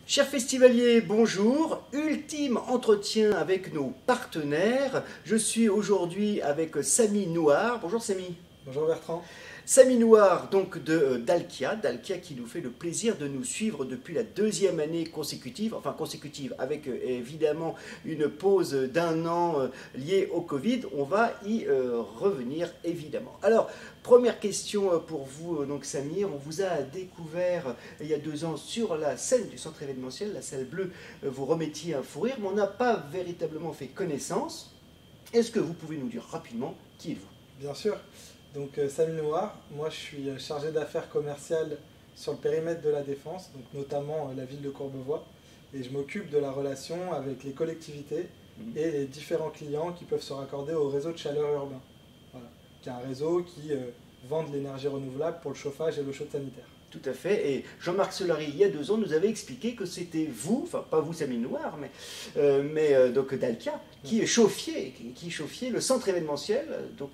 Chers festivaliers, bonjour. Ultime entretien avec nos partenaires. Je suis aujourd'hui avec Samy Nouar. Bonjour Samy. Bonjour Bertrand. Samy Nouar, donc de Dalkia qui nous fait le plaisir de nous suivre depuis la deuxième année consécutive, avec évidemment une pause d'un an liée au Covid. On va y revenir évidemment. Alors, première question pour vous, donc Samy, on vous a découvert il y a 2 ans sur la scène du centre événementiel, la salle bleue, vous remettiez un fou rire, mais on n'a pas véritablement fait connaissance. Est-ce que vous pouvez nous dire rapidement qui êtes-vous? Bien sûr. Donc Samy Nouar, moi je suis chargé d'affaires commerciales sur le périmètre de la Défense, donc notamment la ville de Courbevoie, et je m'occupe de la relation avec les collectivités et les différents clients qui peuvent se raccorder au réseau de chaleur urbain, voilà, qui est un réseau qui vend de l'énergie renouvelable pour le chauffage et l'eau chaude sanitaire. Tout à fait, et Jean-Marc Solary, il y a 2 ans, nous avait expliqué que c'était vous, enfin pas vous Samy Nouar, donc Dalkia, qui chauffiez le centre événementiel, donc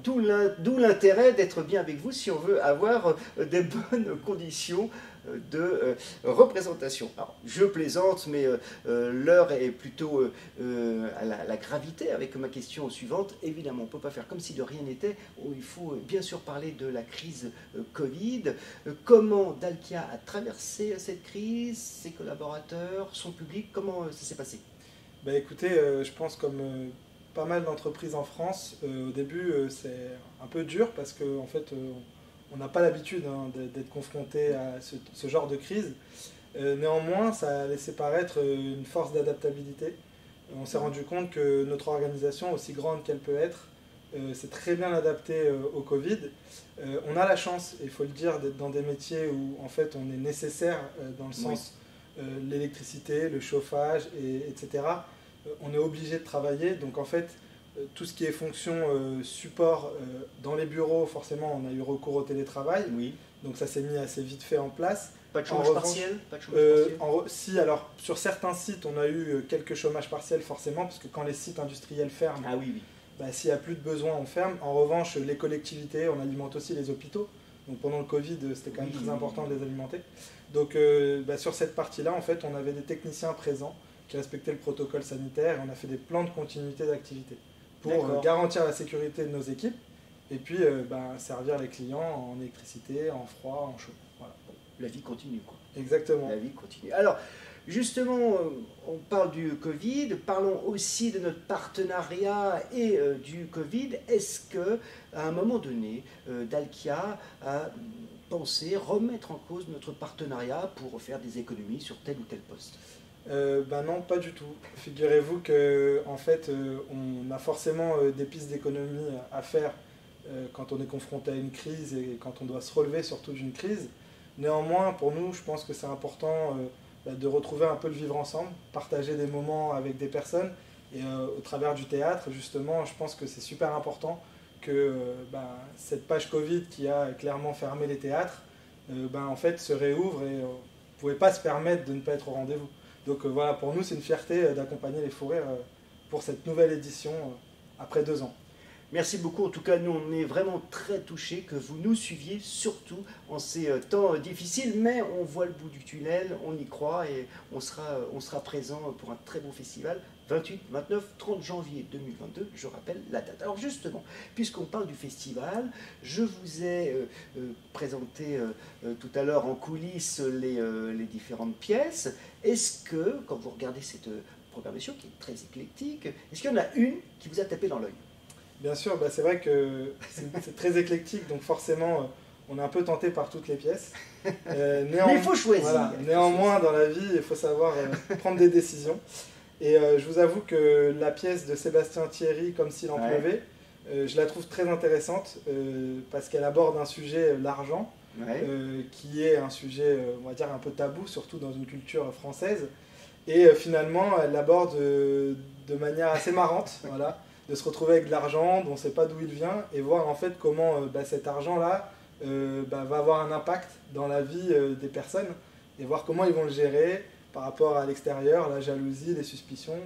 d'où l'intérêt d'être bien avec vous si on veut avoir des bonnes conditions de représentation. Alors, je plaisante, mais l'heure est plutôt à la gravité avec ma question suivante. Évidemment, on ne peut pas faire comme si de rien n'était. Il faut bien sûr parler de la crise Covid. Comment Dalkia a traversé cette crise, ses collaborateurs, son public, comment ça s'est passé? Bah, écoutez, je pense comme pas mal d'entreprises en France, au début c'est un peu dur parce qu'en fait on n'a pas l'habitude d'être confronté à ce genre de crise. Néanmoins, ça a laissé paraître une force d'adaptabilité. On s'est rendu compte que notre organisation, aussi grande qu'elle peut être, s'est très bien adaptée au Covid. On a la chance, il faut le dire, d'être dans des métiers où en fait on est nécessaire dans le sens l'électricité, le chauffage, etc. On est obligé de travailler, donc en fait tout ce qui est fonction support dans les bureaux, forcément on a eu recours au télétravail, donc ça s'est mis assez vite fait en place. Pas de chômage partiel? Si, alors sur certains sites on a eu quelques chômages partiels forcément, parce que quand les sites industriels ferment, bah, s'il n'y a plus de besoin on ferme. En revanche les collectivités, on alimente aussi les hôpitaux, donc pendant le Covid c'était quand même très important de les alimenter. Donc bah, sur cette partie-là en fait on avait des techniciens présents qui respectaient le protocole sanitaire, et on a fait des plans de continuité d'activité pour garantir la sécurité de nos équipes et puis servir les clients en électricité, en froid, en chaud. Voilà. La vie continue, quoi. Exactement. La vie continue. Alors, justement, on parle du Covid, parlons aussi de notre partenariat et du Covid. Est-ce que, à un moment donné, Dalkia a pensé remettre en cause notre partenariat pour faire des économies sur tel ou tel poste? Non, pas du tout. Figurez-vous que en fait, on a forcément des pistes d'économie à faire quand on est confronté à une crise et quand on doit se relever surtout d'une crise. Néanmoins, pour nous, je pense que c'est important de retrouver un peu le vivre ensemble, partager des moments avec des personnes. Et au travers du théâtre, justement, je pense que c'est super important que cette page Covid qui a clairement fermé les théâtres, en fait, se réouvre et on ne pouvait pas se permettre de ne pas être au rendez-vous. Donc voilà, pour nous, c'est une fierté d'accompagner les fous rires pour cette nouvelle édition après 2 ans. Merci beaucoup. En tout cas, nous, on est vraiment très touchés que vous nous suiviez, surtout en ces temps difficiles. Mais on voit le bout du tunnel, on y croit et on sera présent pour un très beau festival. 28, 29, 30 janvier 2022, je rappelle la date. Alors justement, puisqu'on parle du festival, je vous ai présenté tout à l'heure en coulisses les différentes pièces. Est-ce que, quand vous regardez cette programmation qui est très éclectique, est-ce qu'il y en a une qui vous a tapé dans l'œil? Bien sûr, c'est vrai que c'est très éclectique, donc forcément on est un peu tenté par toutes les pièces. Mais il faut choisir. Voilà, néanmoins, dans la vie, il faut savoir prendre des décisions. Et je vous avoue que la pièce de Sébastien Thierry, Comme s'il en pleuvait, je la trouve très intéressante parce qu'elle aborde un sujet, l'argent, qui est un sujet, on va dire, un peu tabou, surtout dans une culture française. Et finalement, elle l'aborde de manière assez marrante, voilà, de se retrouver avec de l'argent dont on ne sait pas d'où il vient et voir en fait comment cet argent-là va avoir un impact dans la vie des personnes et voir comment ils vont le gérer par rapport à l'extérieur, la jalousie, les suspicions.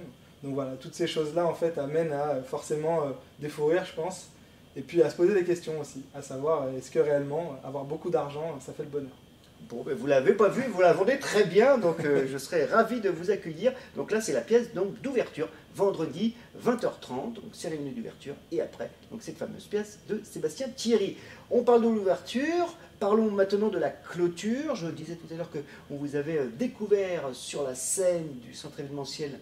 Donc voilà, toutes ces choses-là en fait amènent à forcément des fous rires, je pense. Et puis à se poser des questions aussi, à savoir est-ce que réellement avoir beaucoup d'argent, ça fait le bonheur. Bon, ben, vous ne l'avez pas vu, vous la vendez très bien, donc je serai ravi de vous accueillir. Donc là, c'est la pièce d'ouverture, vendredi 20h30, donc cérémonie d'ouverture, et après, donc cette fameuse pièce de Sébastien Thierry. On parle de l'ouverture, parlons maintenant de la clôture. Je disais tout à l'heure qu'on vous avait découvert sur la scène du centre événementiel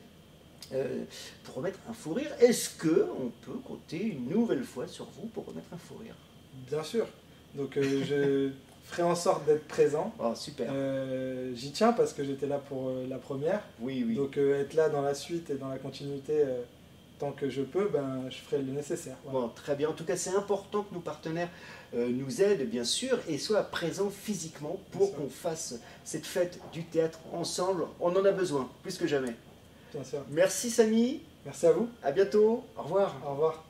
pour remettre un fou rire. Est-ce qu'on peut compter une nouvelle fois sur vous pour remettre un fou rire? Bien sûr, donc je ferai en sorte d'être présent. Oh, super. J'y tiens parce que j'étais là pour la première. Oui, oui. Donc être là dans la suite et dans la continuité tant que je peux, ben, je ferai le nécessaire. Voilà. Bon, très bien. En tout cas, c'est important que nos partenaires nous aident, bien sûr, et soient présents physiquement pour qu'on fasse cette fête du théâtre ensemble. On en a besoin, plus que jamais. Bien sûr. Merci Samy. Merci à vous. À bientôt. Au revoir. Au revoir.